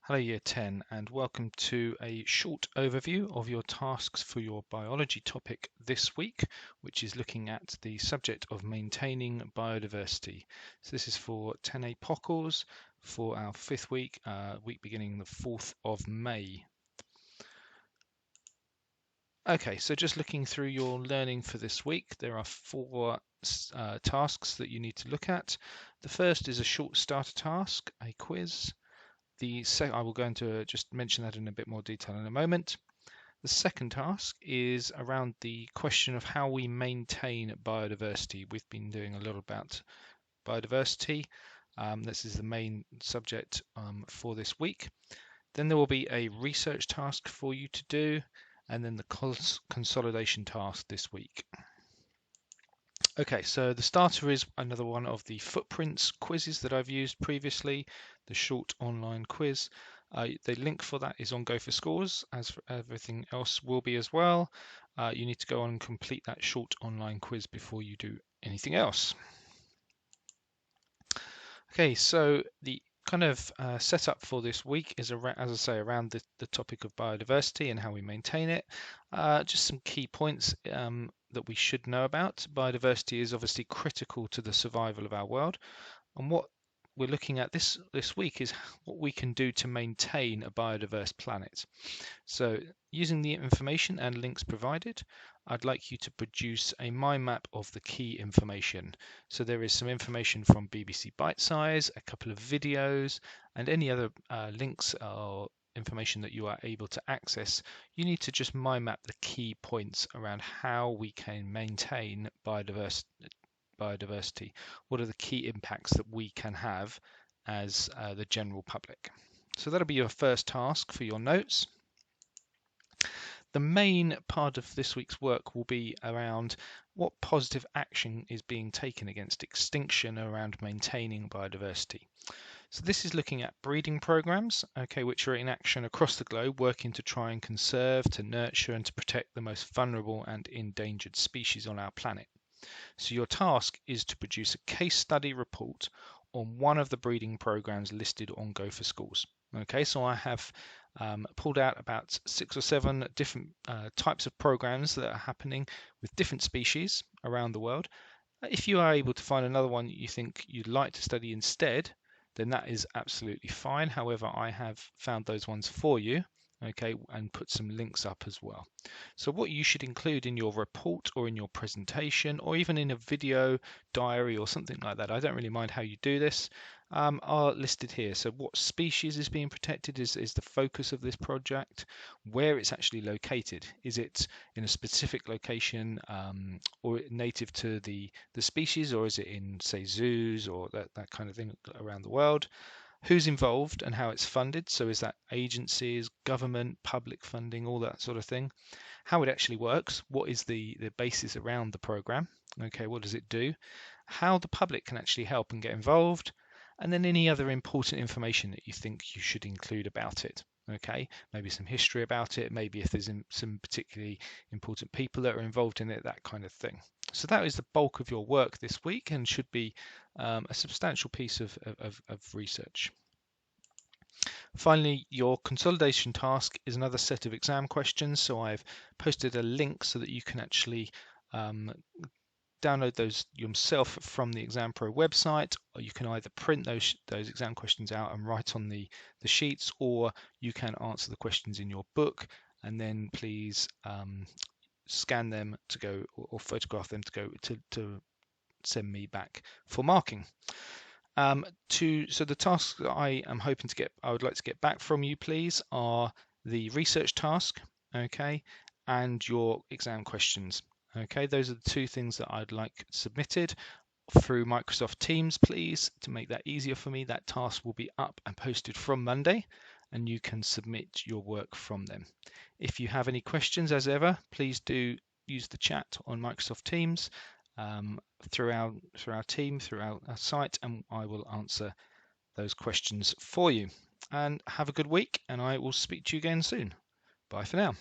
Hello Year 10 and welcome to a short overview of your tasks for your biology topic this week, which is looking at the subject of maintaining biodiversity. So this is for 10aPockels for our fifth week, week beginning the 4th of May. Okay, so just looking through your learning for this week, there are four tasks that you need to look at. The first is a short starter task, a quiz. I will go into just mention that in a bit more detail in a moment. The second task is around the question of how we maintain biodiversity. We've been doing a lot about biodiversity. This is the main subject for this week. Then there will be a research task for you to do, and then the consolidation task this week. Okay, so the starter is another one of the footprints quizzes that I've used previously, the short online quiz. The link for that is on Go for Scores, as for everything else will be as well. You need to go on and complete that short online quiz before you do anything else. Okay, so the kind of setup for this week is around, as I say, around the topic of biodiversity and how we maintain it. Just some key points that we should know about. Biodiversity is obviously critical to the survival of our world, and what we're looking at this week is what we can do to maintain a biodiverse planet. So using the information and links provided, I'd like you to produce a mind map of the key information. So there is some information from BBC Bitesize, a couple of videos, and any other links or information that you are able to access. You need to just mind map the key points around how we can maintain biodiversity. What are the key impacts that we can have as the general public? So that'll be your first task for your notes. The main part of this week's work will be around what positive action is being taken against extinction around maintaining biodiversity. So this is looking at breeding programs, okay, which are in action across the globe, working to try and conserve, to nurture and to protect the most vulnerable and endangered species on our planet. So your task is to produce a case study report on one of the breeding programs listed on Go for Schools. Okay, so I have pulled out about 6 or 7 different types of programs that are happening with different species around the world. If you are able to find another one that you think you'd like to study instead, then that is absolutely fine. However, I have found those ones for you, okay, and put some links up as well. So what you should include in your report or in your presentation or even in a video diary or something like that, I don't really mind how you do this, are listed here. So what species is being protected is the focus of this project, where it's actually located. Is it in a specific location or native to the species, or is it in, say, zoos or that kind of thing around the world? Who's involved and how it's funded. So is that agencies, government, public funding, all that sort of thing. How it actually works, what is the basis around the program, okay, what does it do, how the public can actually help and get involved, and then any other important information that you think you should include about it. Okay, maybe some history about it, maybe if there's some particularly important people that are involved in it, that kind of thing. So that is the bulk of your work this week and should be a substantial piece of research. Finally, your consolidation task is another set of exam questions. So I've posted a link so that you can actually download those yourself from the Exam Pro website, or you can either print those exam questions out and write on the sheets, or you can answer the questions in your book and then please scan them to go or photograph them to go to send me back for marking. So the tasks that I would like to get back from you, please, are the research task, okay, and your exam questions. Okay, those are the two things that I'd like submitted through Microsoft Teams, please, to make that easier for me. That task will be up and posted from Monday, and you can submit your work from them. If you have any questions, as ever, please do use the chat on Microsoft Teams through our team, through our site, and I will answer those questions for you. And have a good week, and I will speak to you again soon. Bye for now.